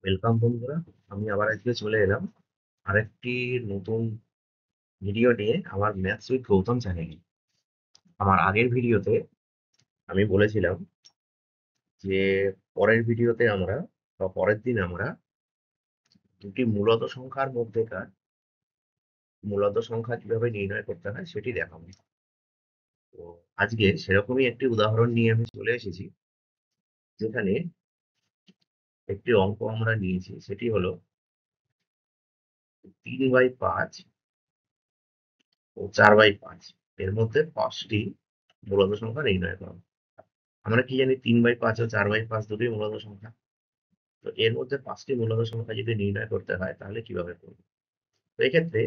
Welcome বন্ধুরা। আমি আবার আজকে চলে এলাম আরেকটি নতুন ভিডিও নিয়ে আমার ম্যাথস উইথ গৌতম চ্যানেলে। আমার আগের ভিডিওতে আমি বলেছিলাম যে পরের ভিডিওতে আমরা বা পরের দিন আমরা দুটি মূলত সংখ্যার মধ্যেকার মূলত সংখ্যা কিভাবে নির্ণয় করতে হয় সেটি দেখাবো। তো আজকে সেরকমই একটি উদাহরণ নিয়ে আমি চলে এসেছি, যেখানে একটি অঙ্ক আমরা নিয়েছি, সেটি হলো 3/5 ও 4/5 এর মধ্যে 5টি মূলত সংখ্যা নির্ণয় করা। আমরা কি জানি 3/5 ও 4/5 দুটোই মূলত সংখ্যা। তো এর মধ্যে 5টি মূলত সংখ্যা যদি নির্ণয় করতে হয় তাহলে কিভাবে করব? তো এক্ষেত্রে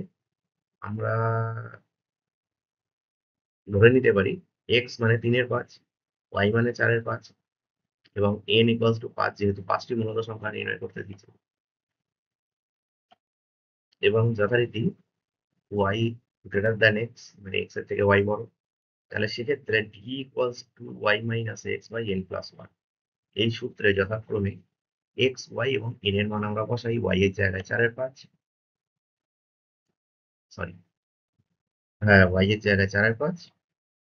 আমরা ধরে নিতে পারি x মানে 3 এর 5, y মানে 4 এর 5 এবং n = 5, যেহেতু 5টি মূলত সংখ্যা নির্ণয় করতে দিচ্ছে। এবং যথারীতি y গ্রেটার দ্যান x, মানে x এর থেকে y বড়। তাহলে সেক্ষেত্রে d = y - x/n+1। এই সূত্রে যথাক্রমে x, y এবং n এর মান আমরা বসাই। y এর জায়গায় 4 এর 5, সরি, হ্যাঁ, y এর জায়গায় 4 এর 5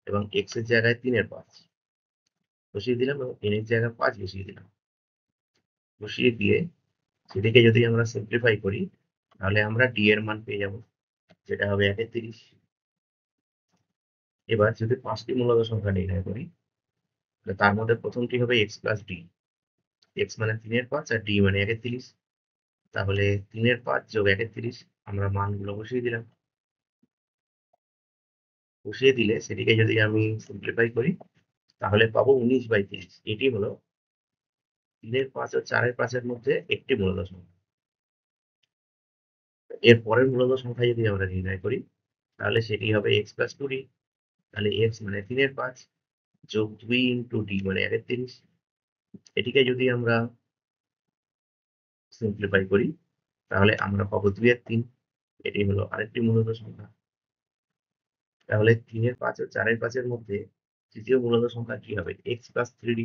এবং x এর জায়গায় 3 এর 5 বসিয়ে দিলাম এবং n এর জায়গায় 5 বসিয়ে দিলাম। বসিয়ে দিয়ে সেটিকে যদি আমরা সিম্পলিফাই করি তাহলে আমরা d এর মান পেয়ে যাব, যেটা হবে 1/30। এবার যদি 5টি মূলত সংখ্যা নির্ণয় করি তাহলে তার মধ্যে প্রথমটি হবে x প্লাস d। x মানে 3 এর 5 আর d মানে 1/30। তাহলে 3 এর 5 যোগ 1/30 আমরা মানগুলো বসিয়ে দিলাম। বসিয়ে দিলে সেটিকে যদি আমি সিম্পলিফাই করি তাহলে পাবো 19/30। এটি হলো 3 এর 5 ও 4 এর 5 এর মধ্যে একটি মূলত সংখ্যা। এর পরের মূলত সংখ্যা যদি আমরা নির্ণয় করি তাহলে সেটি হবে x প্লাস 2d। তাহলে x মানে 3 এর 5 যোগ 2 ইন্টু d মানে 1/30। এটিকে যদি আমরা সিম্পলিফাই করি তাহলে আমরা পাবো 2 এর 3। এটি হলো আরেকটি মূলত সংখ্যা। তাহলে 3 এর 5 ও 4 এর 5 এর মধ্যে তৃতীয় মূলত সংখ্যা কি হবে? x plus 3d।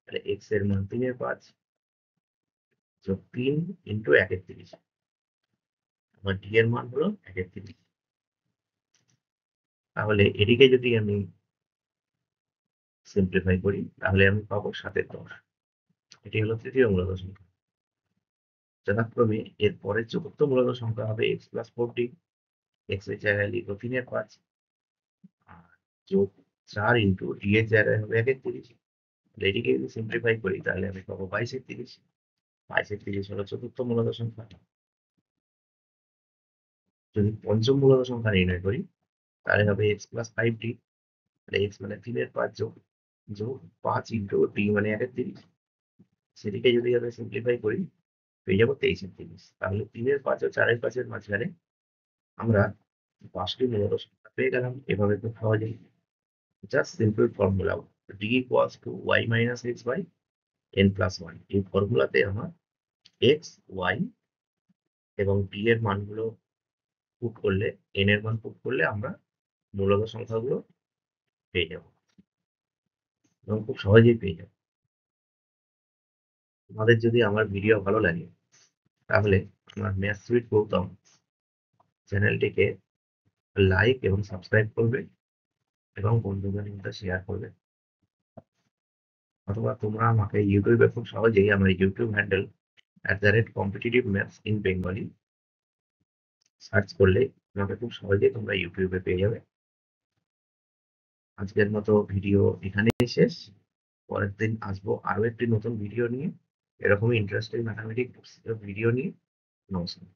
তাহলে x এর মান 3 এর 5 যোগ 3 ইন্টু 1/30। আমার d এর মান হলো 1/30। তাহলে এটিকে যদি আমি সিম্পলিফাই করি তাহলে আমি পাবো 7 এর 10। এটি হলো তৃতীয় মূলত সংখ্যা। যথাক্রমে এর পরের চতুর্থ মূলত সংখ্যা হবে x প্লাস 4d। x এর জায়গায় লিখবো 3 এর 5 আর যোগ 4 ইন্টু d এর জায়গায় হবে 1/30। তাহলে এটিকে যদি সিম্পলিফাই করি তাহলে আমি পাবো 22/30। 22/30 হলো চতুর্থ মূলত সংখ্যা। যদি পঞ্চম মূলত সংখ্যা নির্ণয় করি তাহলে হবে x প্লাস 5d। তাহলে x মানে 3 এর 5 যোগ যোগ 5 ইন্টু d মানে 1/30। সেটিকে যদি আমরা সিম্পলিফাই করি পেয়ে যাবো 23/30। তাহলে 3 এর 5 ও 4 এর 5 এর মাঝখানে আমরা 5টি মূলত সংখ্যা পেয়ে গেলাম। এভাবে খুব সহজেই, just simple formula d = y - x/n+1। এই ফর্মুলাতে আমার x, y এবং d এর মানগুলো পুট করলে, n এর মান পুট করলে আমরা মূলত সংখ্যাগুলো পেয়ে যাব এবং খুব সহজেই পেয়ে যাব। তোমাদের যদি আমার ভিডিও ভালো লাগে তাহলে আমার ম্যাথস উইথ গৌতম চ্যানেলটিকে লাইক এবং সাবস্ক্রাইব করবে এবং বন্ধুদের মধ্যে শেয়ার করবে। অথবা তোমরা আমাকে ইউটিউবে খুব সহজেই আমার ইউটিউব হ্যান্ডেল @competitivenmathsinbengali সার্চ করলে আমাকে খুব সহজেই তোমরা ইউটিউবে পেয়ে যাবে। আজকের মতো ভিডিও এখানেই শেষ। পরের দিন আসবো আরো একটি নতুন ভিডিও নিয়ে, এরকমই ইন্টারেস্টিং ম্যাথামেটিক্স ভিডিও নিয়ে। নমস্কার।